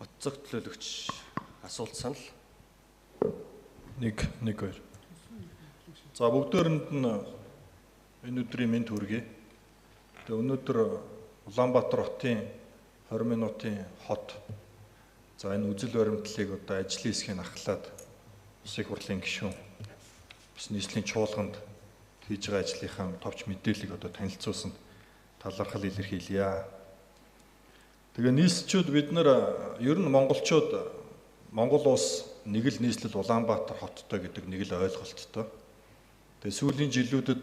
Боцог төлөөлөгч асуулт санал. 1 2. За бүгдөөрэнд нь энэ өдрийн мэнд хүргэе. Тэгээ өнөөдөр Улаанбаатар хотын 20 минутын хот. За энэ үзэл баримтлалыг одоо ажлын хэсгийг ахлаад Улсын их хурлын гишүүн бас нийслэлийн чуулганд хийж байгаа ажлынхаа товч мэдээллийг одоо танилцуулсан талархал илэрхийлье. Тэгээ нийслэлчүүд бид нар ер нь монголчууд Монгол улс нэг л нийслэл Улаанбаатар хоттой гэдэг нэг л ойлголттой. Тэгээ сүүлийн жилүүдэд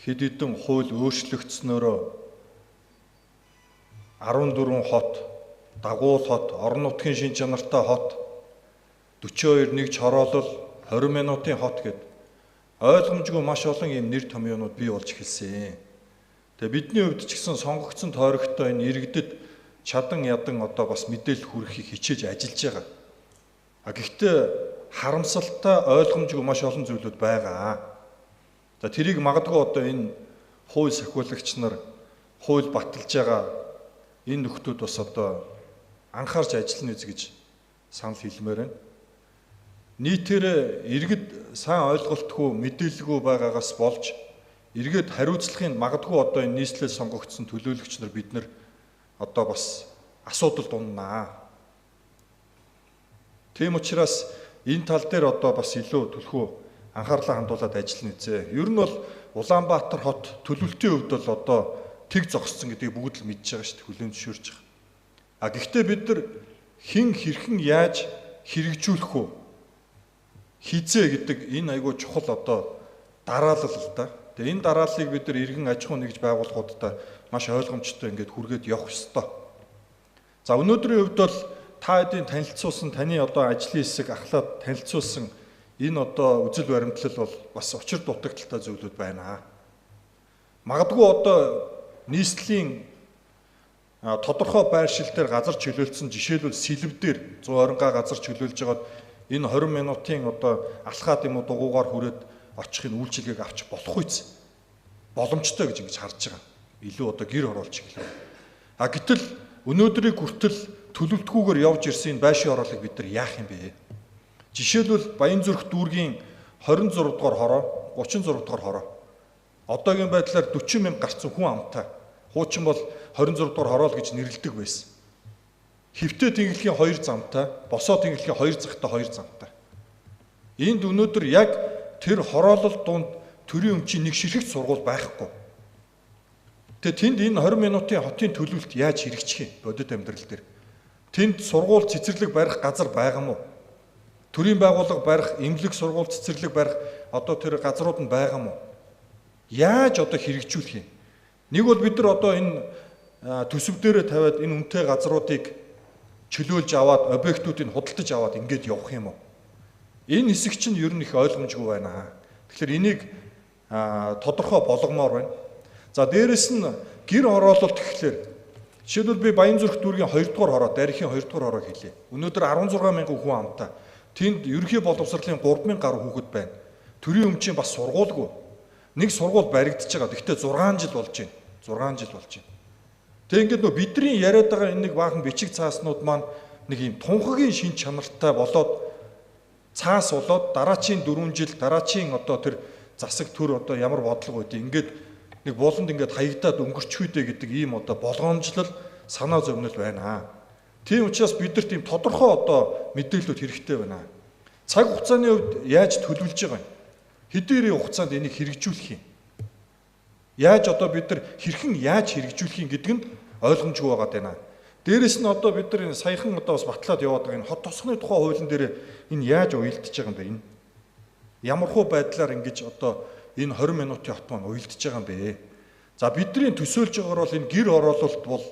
хэд хэдэн хууль өөрчлөгдснөөрөө 14 хот, дагуул хот, орон нутгийн шин чанартай хот, 42 нэг чороолол, 20 минутын хот гэд ойлгомжгүй маш олон ийм нэр томьёонууд бий болж эхэлсэн. Тэгээ бидний хувьд ч гэсэн сонгогдсон тойрогтой энэ иргэдэд чадан ядан одоо бас мэдээлэл хүргэхийг хичээж ажиллаж байгаа. Гэхдээ харамсалтай ойлгомжгүй маш олон зүйлүүд байгаа. За тэрийг магадгүй одоо энэ хууль сахиулагч нар хууль баталж байгаа энэ нөхдүүд бас одоо анхаарч ажиллана үз гэж санал хэлмээр байна. Нийтээр иргэд сайн ойлголтгүй мэдээлэлгүй байгаагаас болж иргэд хариуцлагын магадгүй одоо энэ нийслэлд сонгогдсон төлөөлөгч нар бид нар одоо бас асуудал дуннаа. Тийм учраас энэ тал дээр одоо бас илүү түлхүү анхаарлаа хандуулад ажиллана үзье. Ер нь бол Улаанбаатар хот төлөвлөлтийн хувьд бол одоо тэг зогссон гэдгийг бүгд л мэдж байгаа шүү дээ, хүлээн зөвшөөрж байгаа. Гэхдээ бид нар хэн хэрхэн яаж хэрэгжүүлэх үү? Хизээ гэдэг энэ айгүй чухал одоо дараалал л да. Тэгээ энэ дарааллыг бид нар иргэн аж ахуйн нэгж байгууллагуудад маш ойлгомжтой ингээд хүргээд явах ёстой. За өнөөдрийн хувьд бол та хэдийн танилцуулсан таны одоо ажлын хэсэг ахлаад танилцуулсан энэ одоо үзэл баримтлал бол бас учир дутагдaltaй зүйлүүд байна. Магадгүй одоо нийслэлийн тодорхой байршил дээр газар чөлөөлсөн, жишээлбэл сэлэв дээр 120 га газар чөлөөлж байгаад энэ 20 минутын одоо алхаад юм уу дугуугаар хүрээд очихын үйлчилгээг авч болох үйс боломжтой гэж ингэж харж байгаа. Илүү одоо гэр оруулж эхлэв. Гэтэл өнөөдрийг хүртэл төлөвлөлтгүйгээр явж ирсэн байшин ороолыг бид нар яах юм бэ? Жишээлбэл Баянзүрх дүүргийн 26 дугаар хороо, 36 дугаар хороо. Одоогийн байдлаар 40 мянга гарцсан хүн амтай. Хуучин бол 26 дугаар хороол гэж нэрлэдэг байсан. Хэвтээ тэнглэхийн 2 замтай, босоо тэнглэхийн 2 захтай 2 замтай. Энд өнөөдөр яг тэр хороолол дунд төрийн өмчийн нэг ширхэг сургууль байхгүй. Тэгээ тэнд энэ 20 минутын хотын төлөвлөлт яаж хэрэгжих юм бодит амьдрал дээр? Тэнд сургууль цэцэрлэг барих газар байгаа мó? Төрийн байгууллага барих, эмнэлэг сургууль цэцэрлэг барих одоо тэр газрууд нь байгаа мó? Яаж одоо хэрэгжүүлэх юм? Нэг бол бид нар одоо энэ төсөв дээрээ тавиад энэ үнэтэй газруудыг чөлөөлж аваад объектуудыг худалдаж аваад ингэж явах юм уу? Энэ хэсэг чинь ер нь их ойлгомжгүй байна. Тэгэхээр энийг тодорхой болгомоор байна. За дээрэс нь гэр хороололт гэхлээр жишээлбэл би Баянзүрх дүүргийн 2 дугаар хороо, Дарихын 2 дугаар хороог хэлье. Өнөөдөр 16 мянган хүн амтай. Тэнд ерөнхий боловсролын 3000 гаруй хүүхэд байна. Төрийн өмчийн бас сургуульгүй. Нэг сургууль баригдаж байгаа. Гэхдээ 6 жил болж байна. 6 жил болж байна. Тэг ингээд нөө бидний яриад байгаа энэ нэг баахан бичиг цааснууд маань нэг юм тунхагийн шин чанартай болоод цаас болоод дараачийн 4 жил дараачийн одоо тэр засаг төр одоо ямар бодлого үүдээ ингээд нэг болонд ингээд хаягдаад өнгөрчих үедээ гэдэг ийм одоо болгоомжлол санаа зовнил байна. Тийм учраас бид нарт ийм тодорхой одоо мэдээлэлүүд хэрэгтэй байна. Цаг хугацааны хувьд яаж төлөвлөж байгаа юм? Хэдийн хугацаанд энийг хэрэгжүүлэх юм? Яаж одоо бид нар хэрхэн яаж хэрэгжүүлэх юм гэдэг нь ойлгомжгүй байгаад байна. Дээрэс нь одоо бид нар энэ саяхан одоо бас батлаад яваад байгаа энэ хот тосгоны тухай хуулийн дээр энэ яаж уялдж байгаа юм бэ? Энэ ямархуу байдлаар ингэж одоо энэ 20 минутын хот маань уялдж байгаа юм бэ? За бидний төсөөлж байгаагаар бол энэ гэр ороололт бол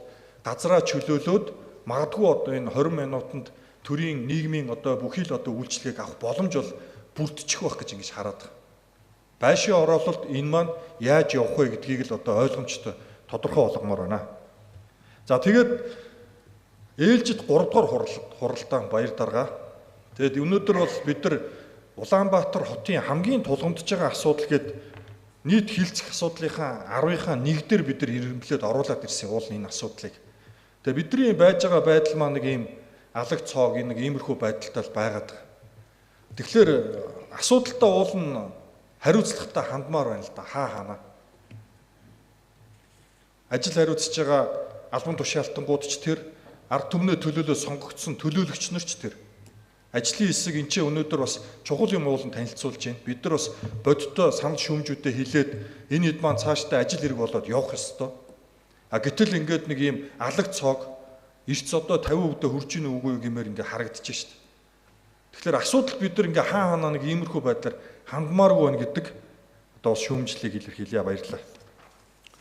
газраа чөлөөлөөд магадгүй одоо энэ 20 минутанд төрийн нийгмийн одоо бүхий л одоо үйлчлэгийг авах боломж бол бүрдчих байх гэж ингэж хараад байгаа. Байшин ороололт энэ маань яаж явах вэ гэдгийг л одоо ойлгомжтой тодорхой болгомоор байна. За тэгээд ээлжид 3 дугаар хуралдаан баяр дарга. Тэгээд өнөөдөр бол бид нар Улаанбаатар хотын хамгийн тулгамдж байгаа асуудал гээд нийт хилцэх асуудлынхаа 10-ийнхаа 1 дээр бид нар ирэмблээд оруулаад ирсэн уул энэ асуудлыг. Тэгээ бидний байж байгаа байдал маань нэг ийм алаг цоог нэг иймэрхүү байдалтай байгаад байгаа. Тэгэхээр асуудалтай уул нь хариуцлагатай хандмаар байна л да. Хаана. Ажил хариуцж байгаа албан тушаалтангууд ч тэр, ард түмний төлөөлөө сонгогдсон төлөөлөгч нар ч тэр. Ажлын хэсэг энэ ч өнөөдөр бас чухал юм уулан танилцуулж байна. Бид нар бас бодиттой санал шүүмжүүдэд хэлээд энэ хэд маань цаашдаа ажил хэрэг болоод явах ёстой. Гэтэл ингээд нэг ийм алаг цоог эрт одоо 50% хүрч ийн үгүй гэмээр ингээд харагдаж шít. Тэгэхээр асуудал бид нар ингээ хаана нэг иймэрхүү байдлаар хандмааргүй байна гэдэг одоо шүүмжлэлийг илэрхийлье. Баярлалаа.